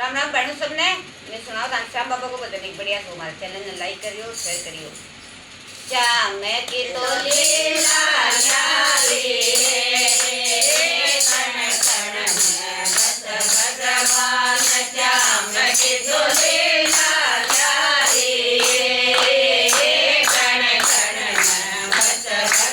राम राम बहनों सबने। मैं सुनाओ दान श्याम बाबा को बता एक बढ़िया तो हमारे चैनल ने लाइक करियो शेयर करियो। श्याम की तो लीला न्यारी कण कण में बस भगवान श्याम की तो लीला न्यारी कण कण में बस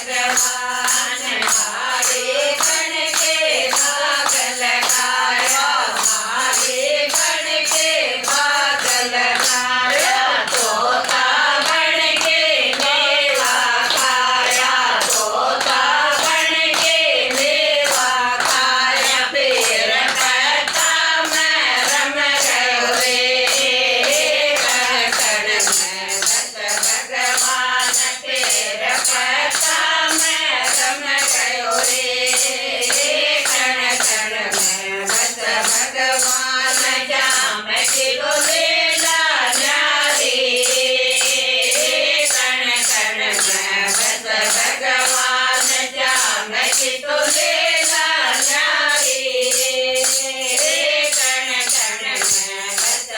भगवान हरे कण के भाग लगाया हरे कण के भाग लगाया तोता बन के मेवा खाया तोता बन के मेवा खाया फिर कहता मैं रम गयो रे कण कण में बस भगवान फिर कहता मैं रम गयो रे कण कण में बस भगवान श्याम की तो लीला न्यारी कण कण में बस भगवान श्याम की तो लीला न्यारी कण कण में बस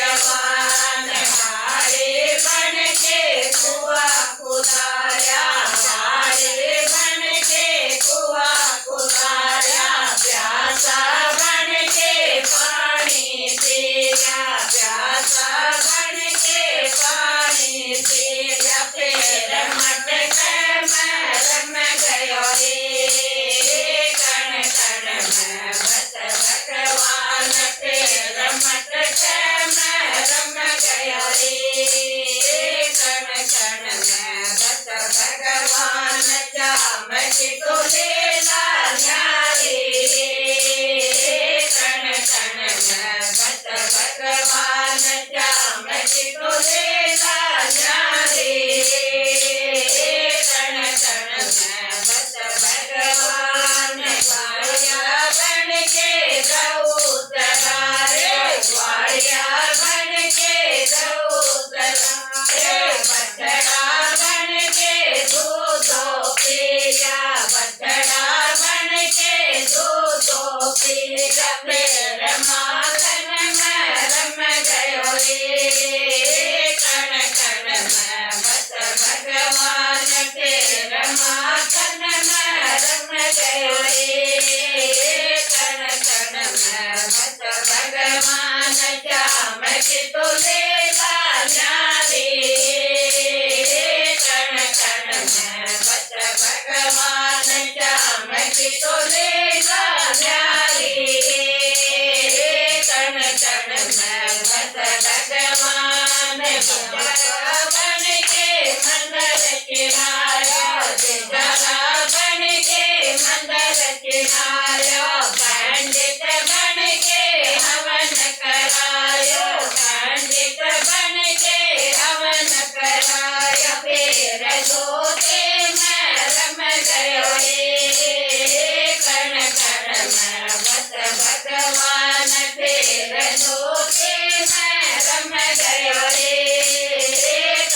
भगवान हारे बन के कुआ कुदाया हारे बन के कुआ कुदाया प्यासा बन के पानी पिया प्यासा बन के पानी पिया फिर मटक में रम गयो रे कण कण में बस भगवान फिर मटक में रम गयो रे कण कण में बस भगवान श्याम की तो लीला न्यारी कण कण में बस भगवान श्याम की तो लीला न्यारी कण कण में बस भगवान ग्वालिया बन के दऊतरा रे ग्वालिया बन के दऊतरा रे बछड़ा बन के दूधो पिया बछड़ा बन के दूधो पिया फिर माखन में रम गयो रे कण कण में बस भगवान फिर माखन में रम गयो रे कण कण में बस भगवान श्याम की तो लीला न्यारी कण कण में बस भगवान श्याम की तो लीला न्यारी कण कण में बस भगवान बिजला बन के मंदिर किनारा बिजला बन के मंदिर किनारा पंडित बन के हवन करायो पंडित बन के हवन कराया फिर धोते में रम गयो रे कण कण में बस भगवान फिर धोते में रम गयो रे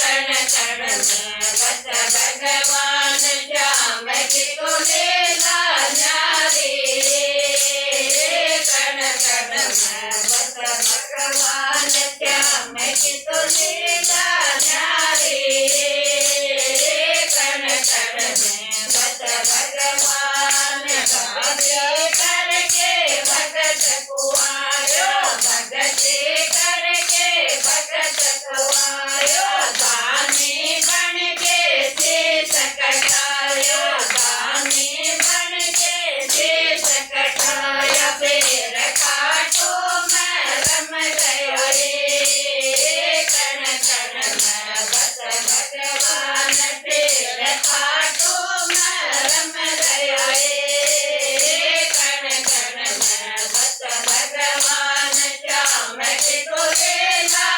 कण कण में बस भगवान श्याम की तो लीला न्यारी कण कण में बस भगवान श्याम की तो लीला न्यारी कण कण में बस भगवान भगत करके भगत कुआरो भगत करके भगत कुआरो दानी बन के शीश कटायो दानी बन के शीश कटाया फिर काटो में रम गयो रे कण कण में बस भगवान फिर काटो में रम गयो रे कण कण में बस भगवान श्याम की तो लीला